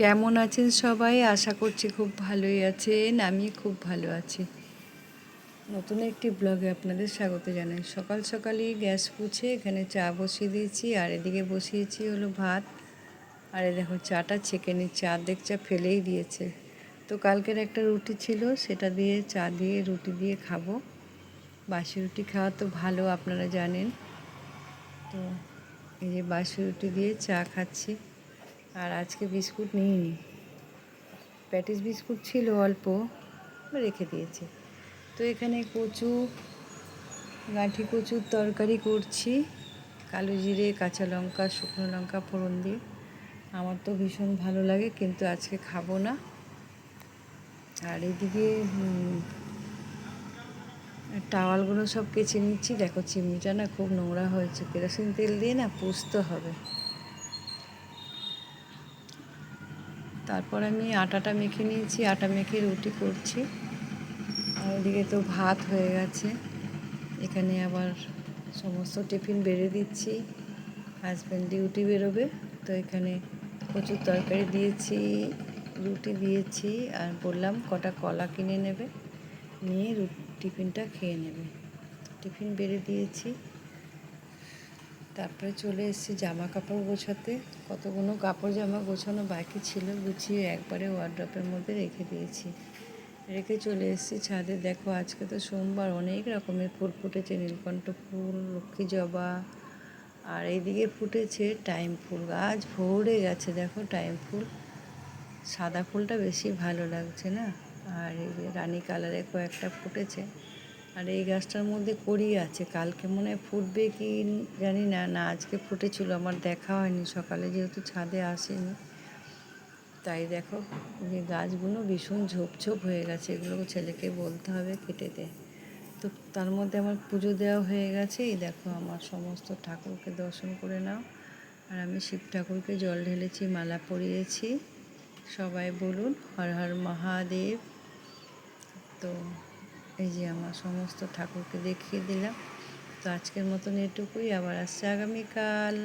কেমন আছেন সবাই? আশা করছি খুব ভালোই আছেন। আমি খুব ভালো আছি। নতুন একটি ব্লগে আপনাদের স্বাগত জানাই। সকাল সকালই গ্যাস মুছে এখানে চা বসিয়ে দিয়েছি, আর এদিকে বসিয়েছি হলো ভাত। আর এই দেখো চাটা ছেঁকে নিচ্ছে, অর্ধেক চা ফেলেই দিয়েছে। তো কালকের একটা রুটি ছিল, সেটা দিয়ে চা দিয়ে রুটি দিয়ে খাবো। বাসি রুটি খাওয়া তো ভালো, আপনারা জানেন। তো এই যে বাসি রুটি দিয়ে চা খাচ্ছি। আর আজকে বিস্কুট নিইনি, প্যাটিস বিস্কুট ছিল অল্প, রেখে দিয়েছি। তো এখানে গাঁঠি কচুর তরকারি করছি, কালো জিরে, কাঁচা লঙ্কা, শুকনো লঙ্কা ফোড়ন দিয়ে। আমার তো ভীষণ ভালো লাগে, কিন্তু আজকে খাবো না। আর এদিকে টাওয়ালগুলো সব কেচে নিচ্ছি। দেখো চিমনিটা না খুব নোংরা হয়েছে, কেরোসিন তেল দিয়ে না পুষতে হবে। তারপর আমি আটাটা মেখে নিয়েছি, আটা মেখে রুটি করছি। আর এদিকে তো ভাত হয়ে গেছে। এখানে আবার সমস্ত টিফিন বেড়ে দিচ্ছি, হাজব্যান্ড ডিউটি বেরোবে। তো এখানে কচুর তরকারি দিয়েছি, রুটি দিয়েছি, আর বললাম কটা কলা কিনে নেবে, নিয়ে টিফিনটা খেয়ে নেবে। টিফিন বেড়ে দিয়েছি। তারপরে চলে এসেছি জামা কাপড় গোছাতে। কতগুলো কাপড় জামা গোছানো বাকি ছিল, গুছিয়ে একবারে ওয়ার্ড্রপের মধ্যে রেখে দিয়েছি। রেখে চলে এসেছি ছাদে। দেখো আজকে তো সোমবার, অনেক রকমের ফুল ফুটেছে, নীলকণ্ঠ ফুল, লক্ষ্মী জবা, আর এইদিকে ফুটেছে টাইম ফুল। গাছ ভরে গেছে, দেখো টাইম ফুল। সাদা ফুলটা বেশি ভালো লাগছে না, আর এই যে রানী কালারে কয়েকটা ফুটেছে। আর এই গাছটার মধ্যে কড়ি আছে, কালকে মনে হয় ফুটবে কি জানি না। না, আজকে ফুটেছিল, আমার দেখা হয়নি সকালে, যেহেতু ছাদে আসেনি। তাই দেখো যে গাছগুলো ভীষণ ঝোপঝোপ হয়ে গেছে, এগুলো ছেলেকে বলতে হবে কেটে দে। তো তার মধ্যে আমার পুজো দেওয়া হয়ে গেছে। এই দেখো আমার সমস্ত ঠাকুরকে দর্শন করে নাও। আর আমি শিব ঠাকুরকে জল ঢেলেছি, মালা পরিয়েছি। সবাই বলুন হর হর মহাদেব। তো এই যে আমার সমস্ত ঠাকুরকে দেখিয়ে দিলাম। তো আজকের মতন এটুকুই, আবার আসছে আগামীকাল।